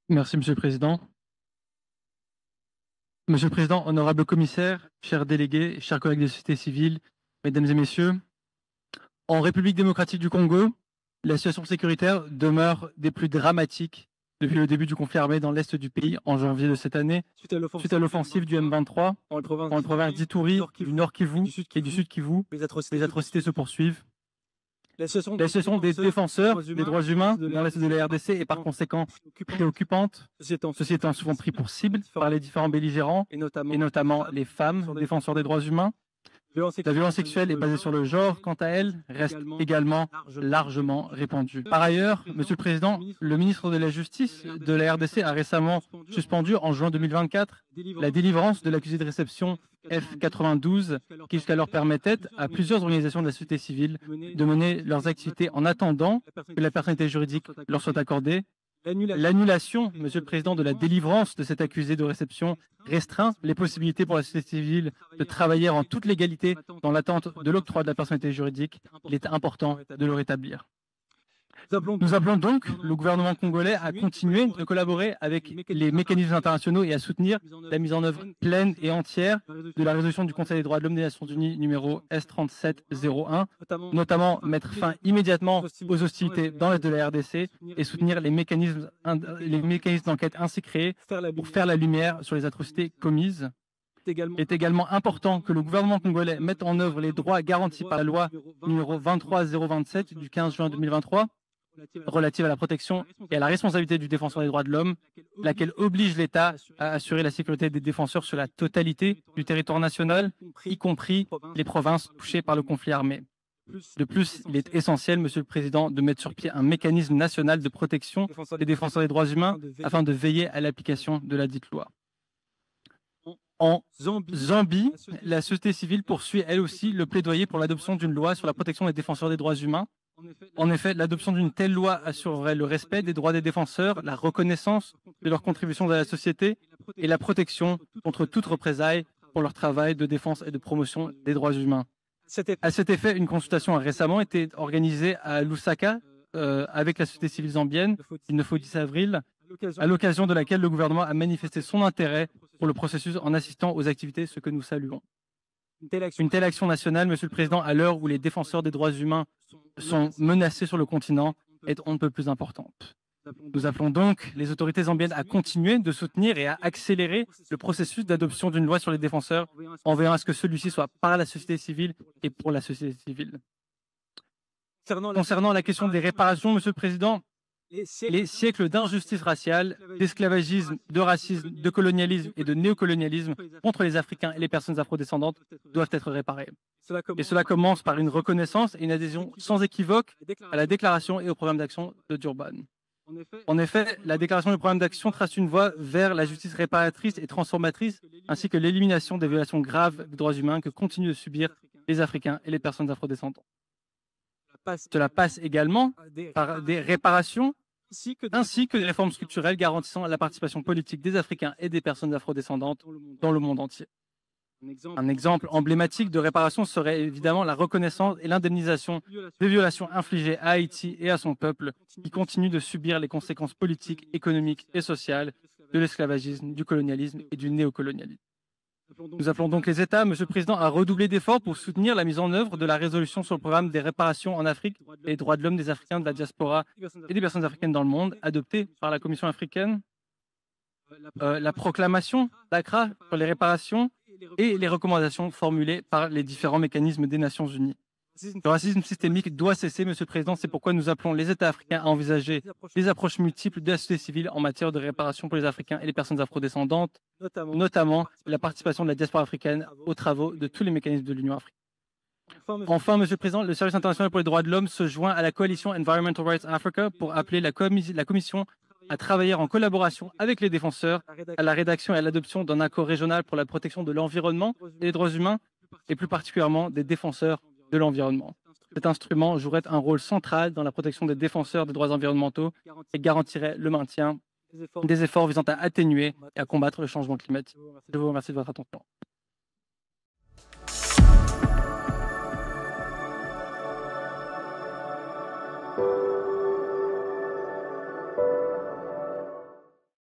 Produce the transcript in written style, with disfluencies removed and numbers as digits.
Merci, Monsieur le Président. Monsieur le Président, honorable commissaire, chers délégués, chers collègues de la société civile, mesdames et messieurs, en République démocratique du Congo, la situation sécuritaire demeure des plus dramatiques depuis le début du conflit armé dans l'est du pays en janvier de cette année, suite à l'offensive du M23 dans le province d'Ituri, du Nord Kivu et du Sud Kivu. Les atrocités se poursuivent. La situation des défenseurs des droits humains dans l'est de la RDC est par conséquent préoccupante. Ceux-ci étant souvent pris pour cible par les différents belligérants, et notamment les femmes défenseurs des droits humains. La violence sexuelle est basée sur le genre, quant à elle, reste également largement répandue. Par ailleurs, Monsieur le Président, le ministre de la Justice de la RDC a récemment suspendu en juin 2024 la délivrance de l'accusé de réception F92 qui jusqu'alors permettait à plusieurs organisations de la société civile de mener leurs activités en attendant que la personnalité juridique leur soit accordée. L'annulation, Monsieur le Président, de la délivrance de cet accusé de réception restreint les possibilités pour la société civile de travailler en toute légalité dans l'attente de l'octroi de la personnalité juridique. Il est important de le rétablir. Nous appelons donc le gouvernement congolais à continuer de collaborer avec les mécanismes internationaux et à soutenir la mise en œuvre pleine et entière de la résolution du Conseil des droits de l'homme des Nations Unies numéro S3701, notamment mettre fin immédiatement aux hostilités dans l'est de la RDC et soutenir les mécanismes d'enquête ainsi créés pour faire la lumière sur les atrocités commises. Il est également important que le gouvernement congolais mette en œuvre les droits garantis par la loi numéro 23027 du 15 juin 2023 relative à la protection et à la responsabilité du défenseur des droits de l'homme, laquelle oblige l'État à assurer la sécurité des défenseurs sur la totalité du territoire national, y compris les provinces touchées par le conflit armé. De plus, il est essentiel, Monsieur le Président, de mettre sur pied un mécanisme national de protection des défenseurs des droits humains afin de veiller à l'application de la dite loi. En Zambie, la société civile poursuit elle aussi le plaidoyer pour l'adoption d'une loi sur la protection des défenseurs des droits humains. En effet, l'adoption d'une telle loi assurerait le respect des droits des défenseurs, la reconnaissance de leurs contributions à la société et la protection contre toute représaille pour leur travail de défense et de promotion des droits humains. À cet effet, une consultation a récemment été organisée à Lusaka avec la société civile zambienne le 9 au 10 avril, à l'occasion de laquelle le gouvernement a manifesté son intérêt pour le processus en assistant aux activités, ce que nous saluons. Une telle action nationale, Monsieur le Président, à l'heure où les défenseurs des droits humains sont menacés sur le continent, est on ne peut plus importante. Nous appelons donc les autorités zambiennes à continuer de soutenir et à accélérer le processus d'adoption d'une loi sur les défenseurs en veillant à ce que celui-ci soit par la société civile et pour la société civile. Concernant la question des réparations, Monsieur le Président, les siècles d'injustice raciale, d'esclavagisme, de racisme, de colonialisme et de néocolonialisme contre les Africains et les personnes afrodescendantes doivent être réparés. Et cela commence par une reconnaissance et une adhésion sans équivoque à la déclaration et au programme d'action de Durban. En effet, la déclaration du programme d'action trace une voie vers la justice réparatrice et transformatrice, ainsi que l'élimination des violations graves des droits humains que continuent de subir les Africains et les personnes afrodescendantes. Cela passe également par des réparations ainsi que des réformes structurelles garantissant la participation politique des Africains et des personnes afrodescendantes dans le monde entier. Un exemple emblématique de réparation serait évidemment la reconnaissance et l'indemnisation des violations infligées à Haïti et à son peuple qui continue de subir les conséquences politiques, économiques et sociales de l'esclavagisme, du colonialisme et du néocolonialisme. Nous appelons donc les États, Monsieur le Président, à redoubler d'efforts pour soutenir la mise en œuvre de la résolution sur le programme des réparations en Afrique et les droits de l'homme des Africains de la diaspora et des personnes africaines dans le monde, adoptée par la Commission africaine. La proclamation d'Accra sur les réparations et les recommandations formulées par les différents mécanismes des Nations Unies. Le racisme systémique doit cesser, Monsieur le Président. C'est pourquoi nous appelons les États africains à envisager des approches multiples de la société civile en matière de réparation pour les Africains et les personnes afrodescendantes, notamment la participation de la diaspora africaine aux travaux de tous les mécanismes de l'Union africaine. Enfin, Monsieur le Président, le Service international pour les droits de l'homme se joint à la coalition Environmental Rights Africa pour appeler la Commission à travailler en collaboration avec les défenseurs à la rédaction et à l'adoption d'un accord régional pour la protection de l'environnement et des droits humains, et plus particulièrement des défenseurs de l'environnement. Cet instrument jouerait un rôle central dans la protection des défenseurs des droits environnementaux et garantirait le maintien des efforts visant à atténuer et à combattre le changement climatique. Je vous remercie de votre attention.